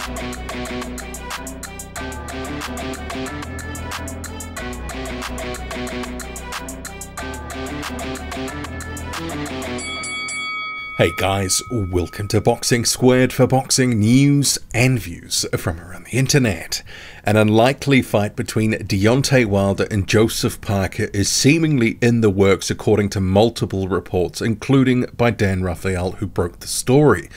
Hey guys, welcome to Boxing Squared for boxing news and views from around the internet. An unlikely fight between Deontay Wilder and Joseph Parker is seemingly in the works according to multiple reports, including by Dan Raphael, who broke the story.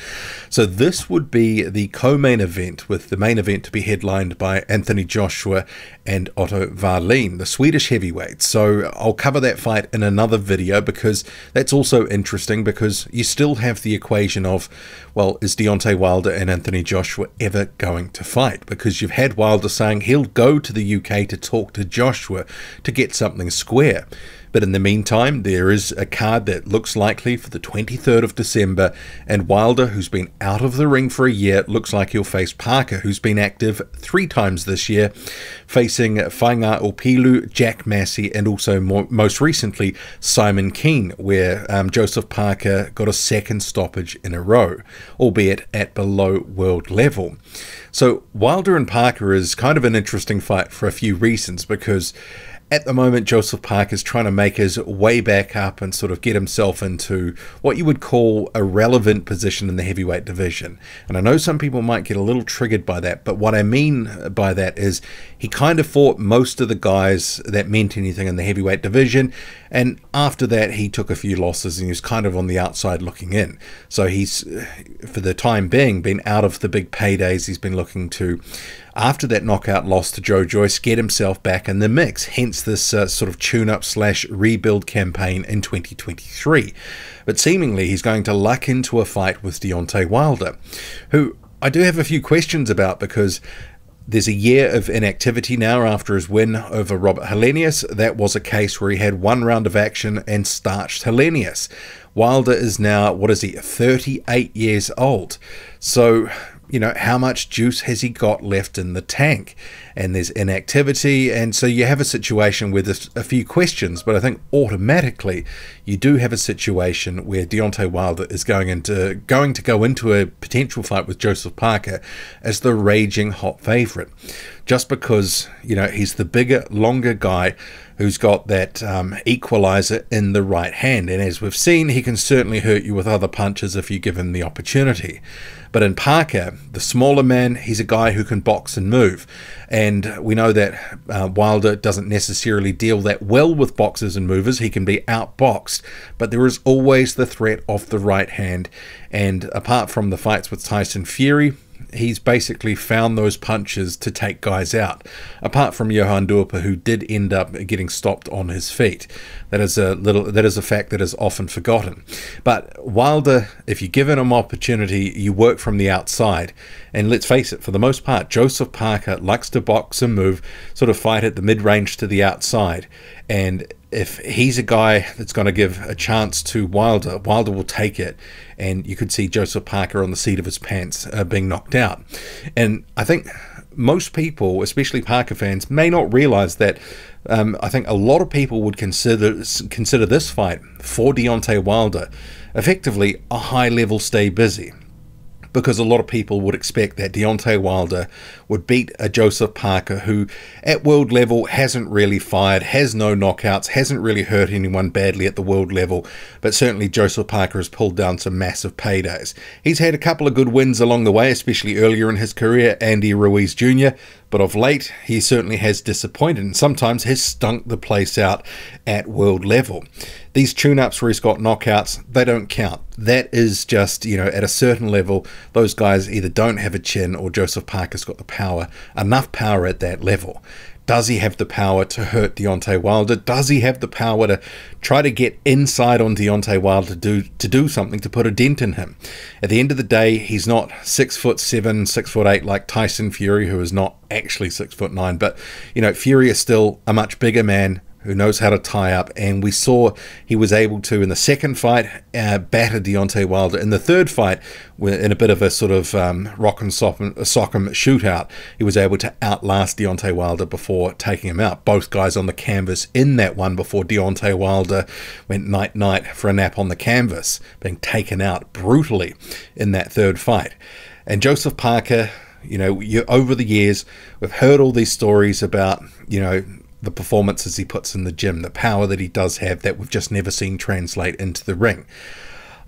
So this would be the co-main event, with the main event to be headlined by Anthony Joshua and Otto Wallin, the Swedish heavyweight. So I'll cover that fight in another video because that's also interesting, because you still have the equation of, well, is Deontay Wilder and Anthony Joshua ever going to fight? Because you've had Wilder saying he'll go to the UK to talk to Joshua to get something square. But in the meantime, there is a card that looks likely for the 23rd of December, and Wilder, who's been out of the ring for a year, looks like he'll face Parker, who's been active 3 times this year, facing Whainga Opilu, Jack Massey, and also most recently Simon Keane, where Joseph Parker got a second stoppage in a row, albeit at below world level. So Wilder and Parker is kind of an interesting fight for a few reasons, because at the moment, Joseph Parker's trying to make his way back up and sort of get himself into what you would call a relevant position in the heavyweight division. And I know some people might get a little triggered by that, but what I mean by that is he kind of fought most of the guys that meant anything in the heavyweight division, and after that he took a few losses and he was kind of on the outside looking in. So he's, for the time being, been out of the big paydays. He's been looking to, after that knockout loss to Joe Joyce, get himself back in the mix, hence this sort of tune-up / rebuild campaign in 2023. But seemingly he's going to luck into a fight with Deontay Wilder, who I do have a few questions about, because there's a year of inactivity now after his win over Robert Helenius. That was a case where he had 1 round of action and starched Helenius. Wilder is now, what is he, 38 years old. So, you know, how much juice has he got left in the tank? And there's inactivity, and so you have a situation where there's a few questions, but I think automatically you do have a situation where Deontay Wilder is going to go into a potential fight with Joseph Parker as the raging hot favorite, just because, you know, he's the bigger, longer guy who's got that equalizer in the right hand, and as we've seen, he can certainly hurt you with other punches if you give him the opportunity. But in Parker, the smaller man, he's a guy who can box and move, and we know that Wilder doesn't necessarily deal that well with boxers and movers. He can be outboxed, but there is always the threat of the right hand, and apart from the fights with Tyson Fury, he's basically found those punches to take guys out, apart from Johan Dorper, who did end up getting stopped on his feet. That is a fact that is often forgotten. But Wilder, if you give him an opportunity, you work from the outside. And let's face it, for the most part, Joseph Parker likes to box and move, sort of fight at the mid-range to the outside. And if he's a guy that's going to give a chance to Wilder, Wilder will take it, and you could see Joseph Parker on the seat of his pants being knocked out. And I think most people, especially Parker fans, may not realize that. I think a lot of people would consider this fight for Deontay Wilder effectively a high-level stay busy, because a lot of people would expect that Deontay Wilder would beat a Joseph Parker who at world level hasn't really fired, has no knockouts, hasn't really hurt anyone badly at the world level, but certainly Joseph Parker has pulled down some massive paydays. He's had a couple of good wins along the way, especially earlier in his career, Andy Ruiz Jr., but of late he certainly has disappointed and sometimes has stunk the place out at world level. These tune-ups where he's got knockouts, they don't count. That is just, you know, at a certain level, those guys either don't have a chin or Joseph Parker's got the power, enough power at that level. Does he have the power to hurt Deontay Wilder? Does he have the power to try to get inside on Deontay Wilder to do something, to put a dent in him? At the end of the day, he's not 6'7", 6'8" like Tyson Fury, who is not actually 6'9", but, you know, Fury is still a much bigger man who knows how to tie up, and we saw he was able to, in the second fight, batter Deontay Wilder. In the third fight, in a bit of a sort of rock and sock'em shootout, he was able to outlast Deontay Wilder before taking him out. Both guys on the canvas in that one before Deontay Wilder went night-night for a nap on the canvas, being taken out brutally in that third fight. And Joseph Parker, You know, over the years, we've heard all these stories about, you know, the performances he puts in the gym, the power that he does have that we've just never seen translate into the ring.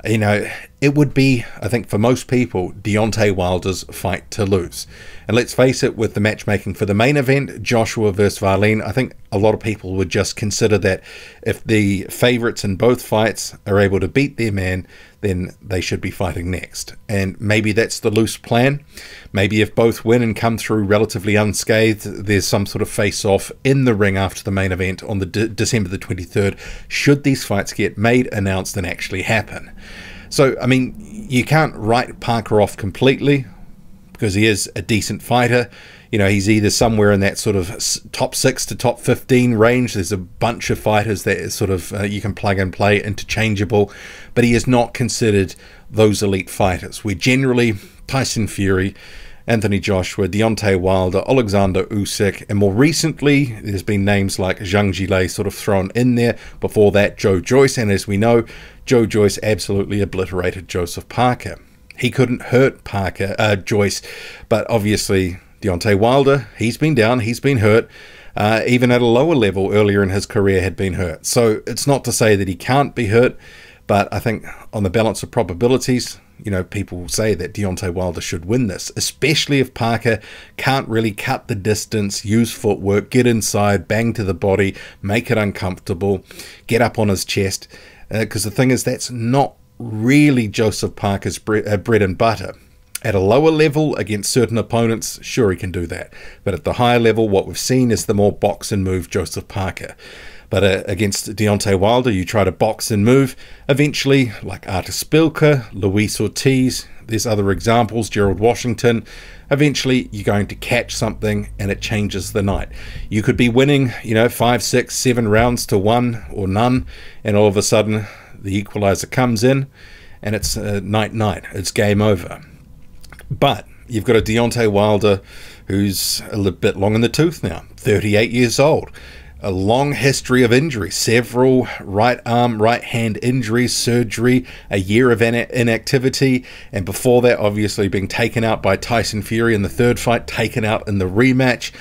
You know, it would be, I think, for most people, Deontay Wilder's fight to lose. And let's face it, with the matchmaking for the main event, Joshua versus Wallin, I think a lot of people would just consider that if the favourites in both fights are able to beat their man, then they should be fighting next. And maybe that's the loose plan. Maybe if both win and come through relatively unscathed, there's some sort of face-off in the ring after the main event on the December the 23rd, should these fights get made, announced, and actually happen. So, I mean, you can't write Parker off completely, because he is a decent fighter. You know, he's either somewhere in that sort of top 6 to top 15 range. There's a bunch of fighters that is sort of you can plug and play, interchangeable, but he is not considered those elite fighters. We're generally Tyson Fury, Anthony Joshua, Deontay Wilder, Alexander Usyk, and more recently there's been names like Zhang Jilei sort of thrown in there. Before that, Joe Joyce, and as we know, Joe Joyce absolutely obliterated Joseph Parker. He couldn't hurt Joyce, but obviously Deontay Wilder, he's been down, he's been hurt, even at a lower level earlier in his career had been hurt. So it's not to say that he can't be hurt, but I think on the balance of probabilities, you know, people say that Deontay Wilder should win this, especially if Parker can't really cut the distance, use footwork, get inside, bang to the body, make it uncomfortable, get up on his chest, because the thing is, that's not really Joseph Parker's bread and butter. At a lower level against certain opponents, sure, he can do that, but at the higher level, what we've seen is the more box and move Joseph Parker. But against Deontay Wilder, you try to box and move, eventually, like Artur Szpilka, Luis Ortiz, there's other examples, Gerald Washington, eventually you're going to catch something and it changes the night. You could be winning, you know, 5, 6, 7 rounds to 1 or none, and all of a sudden the equalizer comes in and it's night-night, it's game over. But you've got a Deontay Wilder who's a little bit long in the tooth now, 38 years old, a long history of injury, several right arm, right hand injuries, surgery, a year of inactivity, and before that obviously being taken out by Tyson Fury in the third fight, taken out in the rematch.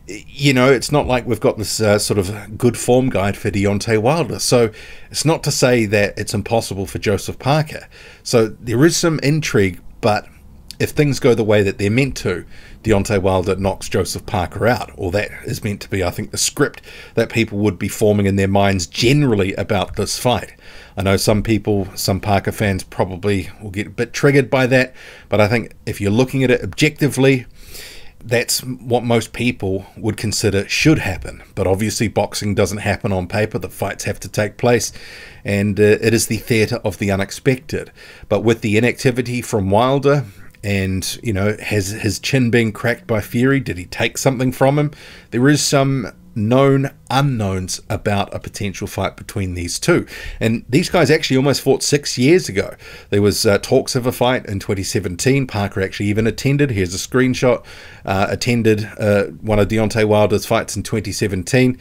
You know, it's not like we've got this sort of good form guide for Deontay Wilder. So it's not to say that it's impossible for Joseph Parker. So there is some intrigue, but if things go the way that they're meant to, Deontay Wilder knocks Joseph Parker out. Or that is meant to be, I think, the script that people would be forming in their minds generally about this fight. I know some people, some Parker fans probably will get a bit triggered by that, but I think if you're looking at it objectively, that's what most people would consider should happen. But obviously boxing doesn't happen on paper. The fights have to take place, and it is the theatre of the unexpected. But with the inactivity from Wilder, and, you know, has his chin been cracked by Fury? Did he take something from him? There is some known unknowns about a potential fight between these two. And these guys actually almost fought 6 years ago. There was talks of a fight in 2017. Parker actually even attended. Here's a screenshot. Attended one of Deontay Wilder's fights in 2017.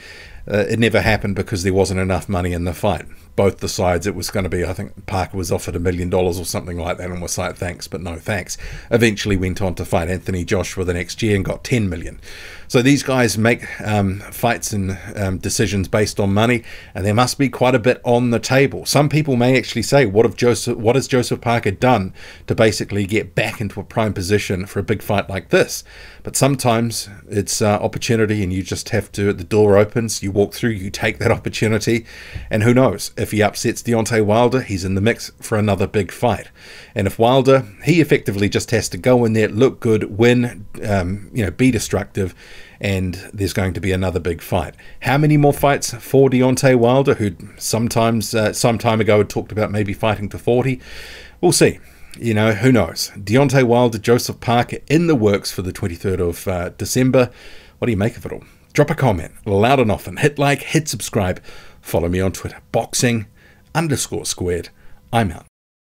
It never happened because there wasn't enough money in the fight. Both the sides, it was going to be, I think Parker was offered $1 million or something like that and was like, thanks, but no thanks. Eventually went on to fight Anthony Joshua the next year and got $10 million. So these guys make fights and decisions based on money, and there must be quite a bit on the table. Some people may actually say, what has Joseph Parker done to basically get back into a prime position for a big fight like this? But sometimes it's opportunity, and you just have to, the door opens, you walk through, you take that opportunity, and who knows, if he upsets Deontay Wilder, he's in the mix for another big fight. And if Wilder, he effectively just has to go in there, look good, win, you know, be destructive, and there's going to be another big fight. How many more fights for Deontay Wilder, who sometimes, some time ago had talked about maybe fighting to 40? We'll see. You know, who knows? Deontay Wilder, Joseph Parker in the works for the 23rd of December. What do you make of it all? Drop a comment, loud and often. Hit like, hit subscribe. Follow me on Twitter, boxing_squared. I'm out.